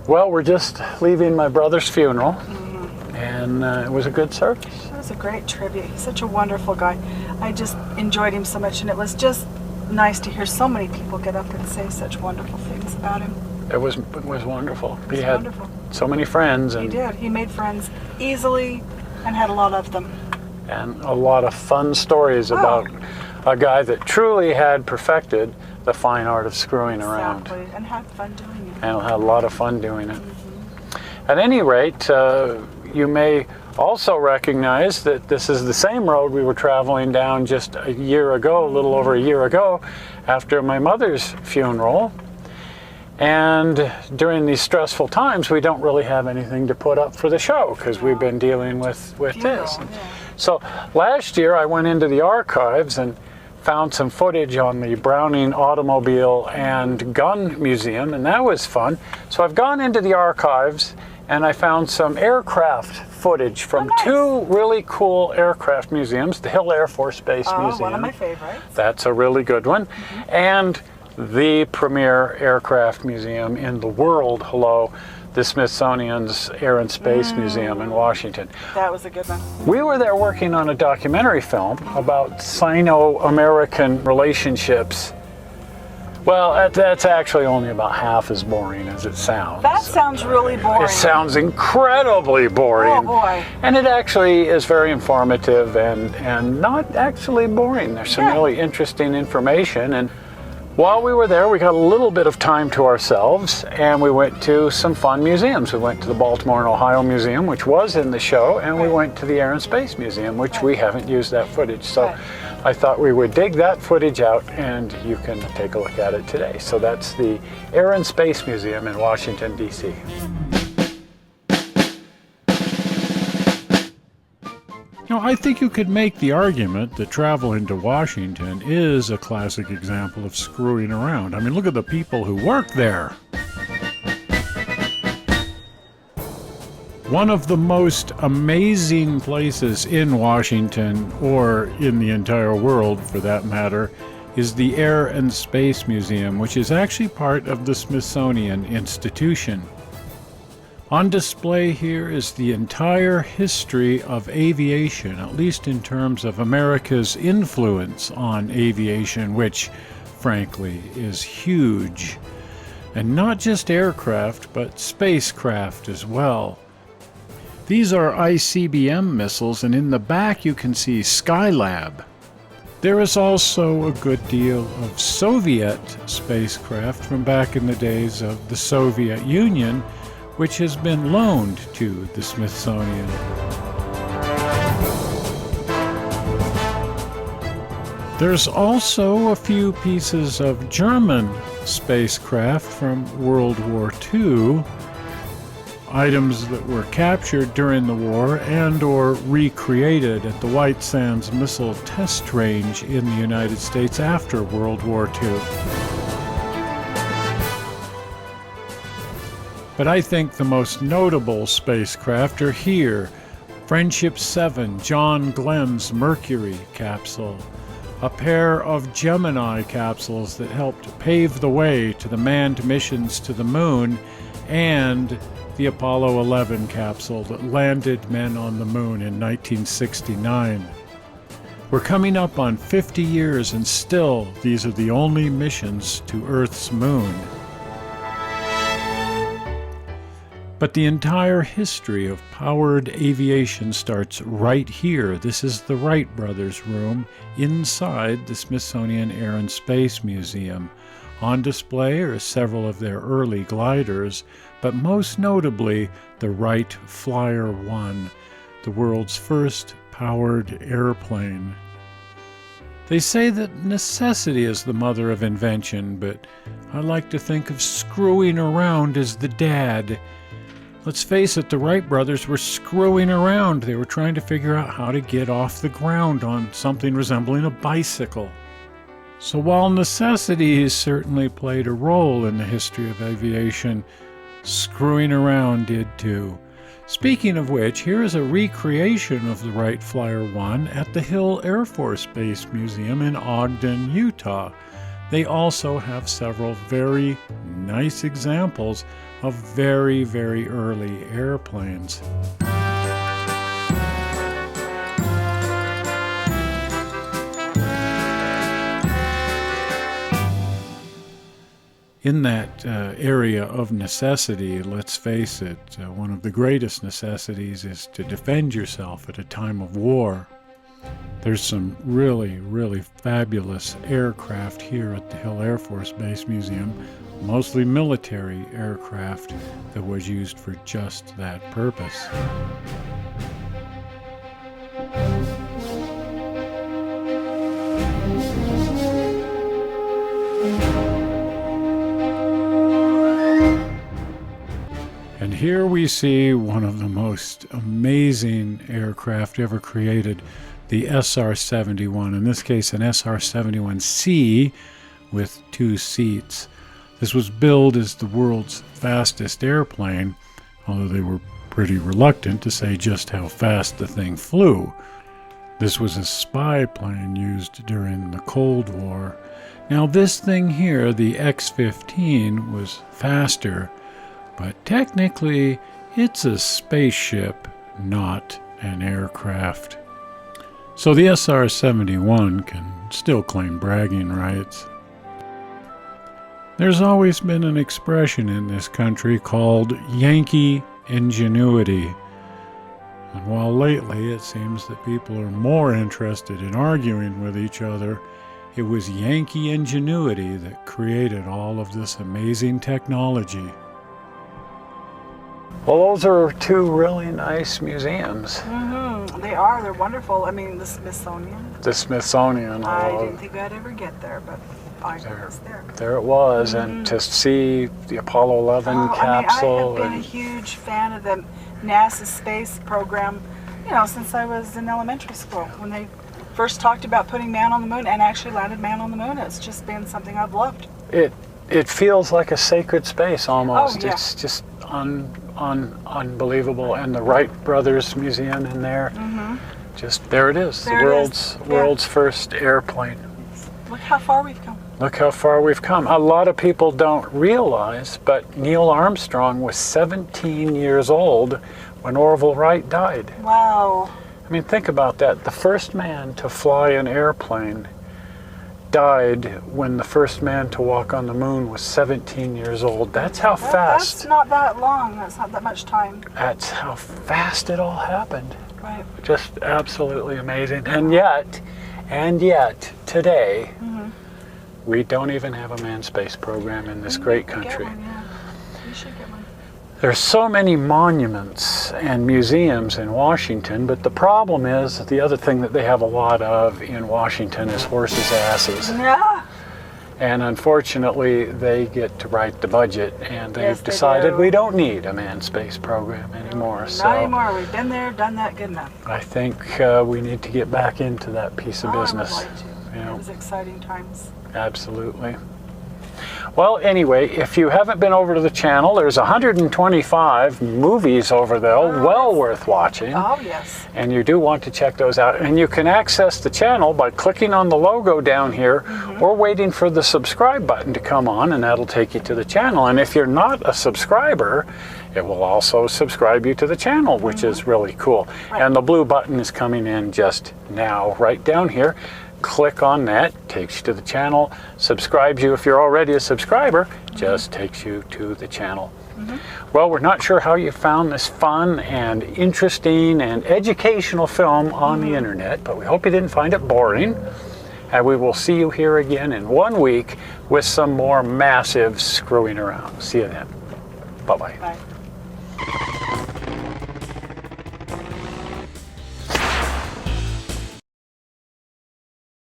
Well, we're just leaving my brother's funeral, and it was a good service. It was a great tribute. He's such a wonderful guy. I just enjoyed him so much, and it was just nice to hear so many people get up and say such wonderful things about him. It was wonderful. It was wonderful. So many friends. And he did. He made friends easily and had a lot of them. And a lot of fun stories about a guy that truly had perfected the fine art of screwing around. Exactly, and had fun doing it. And had a lot of fun doing it. At any rate, you may also recognize that this is the same road we were traveling down just a year ago, a little over a year ago, after my mother's funeral. And during these stressful times, we don't really have anything to put up for the show because we've been dealing with this. Yeah. So last year I went into the archives and found some footage on the Browning Automobile and Gun Museum, and that was fun. So I've gone into the archives and I found some aircraft footage from two really cool aircraft museums, the Hill Air Force Base Museum. One of my favorites. That's a really good one. And the premier aircraft museum in the world, the Smithsonian's Air and Space Museum in Washington. That was a good one. We were there working on a documentary film about Sino-American relationships. Well, that's actually only about half as boring as it sounds. That sounds really boring. It sounds incredibly boring. Oh boy. And it actually is very informative and not actually boring. There's some really interesting information. And while we were there, we got a little bit of time to ourselves, and we went to some fun museums. We went to the Baltimore and Ohio Museum, which was in the show, and we went to the Air and Space Museum, which we haven't used that footage. So I thought we would dig that footage out, and you can take a look at it today. So that's the Air and Space Museum in Washington, D.C. Now, I think you could make the argument that travel into Washington is a classic example of screwing around. I mean, look at the people who work there. One of the most amazing places in Washington, or in the entire world for that matter, is the Air and Space Museum, which is actually part of the Smithsonian Institution. On display here is the entire history of aviation, at least in terms of America's influence on aviation, which, frankly, is huge. And not just aircraft, but spacecraft as well. These are ICBM missiles, and in the back you can see Skylab. There is also a good deal of Soviet spacecraft from back in the days of the Soviet Union, which has been loaned to the Smithsonian. There's also a few pieces of German spacecraft from World War II, items that were captured during the war and or recreated at the White Sands Missile Test Range in the United States after World War II. But I think the most notable spacecraft are here. Friendship 7, John Glenn's Mercury capsule, a pair of Gemini capsules that helped pave the way to the manned missions to the moon, and the Apollo 11 capsule that landed men on the moon in 1969. We're coming up on 50 years, and still these are the only missions to Earth's moon. But the entire history of powered aviation starts right here. This is the Wright brothers' room inside the Smithsonian Air and Space Museum. On display are several of their early gliders, but most notably the Wright Flyer 1, the world's first powered airplane. They say that necessity is the mother of invention, but I like to think of screwing around as the dad. Let's face it, the Wright brothers were screwing around. They were trying to figure out how to get off the ground on something resembling a bicycle. So while necessity has certainly played a role in the history of aviation, screwing around did too. Speaking of which, here is a recreation of the Wright Flyer 1 at the Hill Air Force Base Museum in Ogden, Utah. they also have several very nice examples of very, very early airplanes. In that area of necessity, let's face it, one of the greatest necessities is to defend yourself at a time of war. There's some really, really fabulous aircraft here at the Hill Air Force Base Museum, mostly military aircraft that was used for just that purpose. And here we see one of the most amazing aircraft ever created, the SR-71, in this case an SR-71C with 2 seats. This was billed as the world's fastest airplane, although they were pretty reluctant to say just how fast the thing flew. This was a spy plane used during the Cold War. Now this thing here, the X-15, was faster, but technically it's a spaceship, not an aircraft. So the SR-71 can still claim bragging rights. There's always been an expression in this country called Yankee ingenuity. And while lately it seems that people are more interested in arguing with each other, it was Yankee ingenuity that created all of this amazing technology. Well, those are 2 really nice museums. They are. They're wonderful. I mean, the Smithsonian. The Smithsonian. I didn't think I'd ever get there, but I was there. There it was, and to see the Apollo 11 capsule. I have been a huge fan of the NASA space program, since I was in elementary school. When they first talked about putting man on the moon and actually landed man on the moon, it's just been something I've loved. It feels like a sacred space almost. Oh, yeah. It's just unbelievable. And the Wright Brothers Museum in there, just there it is, there the world's first airplane. Look how far we've come. Look how far we've come. A lot of people don't realize, but Neil Armstrong was 17 years old when Orville Wright died. Wow. I mean, think about that. The first man to fly an airplane died when the first man to walk on the moon was 17 years old. That's how fast. That's not that long. That's not that much time. That's how fast it all happened. Right. Just absolutely amazing. And yet, today, we don't even have a manned space program in this great country. Get one, yeah. We should get one. There's so many monuments and museums in Washington, but the problem is the other thing that they have a lot of in Washington is horses' asses. Yeah. And unfortunately, they get to write the budget, and they've Yes, they decided do. we don't need a manned space program anymore. Not anymore. We've been there, done that, good enough. I think we need to get back into that piece of business. I would like to. It was exciting times. Absolutely. Well, anyway, if you haven't been over to the channel, there's 125 movies over there, well worth watching. Oh, yes. And you do want to check those out. And you can access the channel by clicking on the logo down here or waiting for the subscribe button to come on, and that'll take you to the channel. And if you're not a subscriber, it will also subscribe you to the channel, which is really cool. Right. And the blue button is coming in just now, right down here. Click on that, takes you to the channel. Subscribes you if you're already a subscriber, just takes you to the channel. Well, we're not sure how you found this fun and interesting and educational film on the internet, but we hope you didn't find it boring. And we will see you here again in 1 week with some more massive screwing around. See you then. Bye-bye. Bye.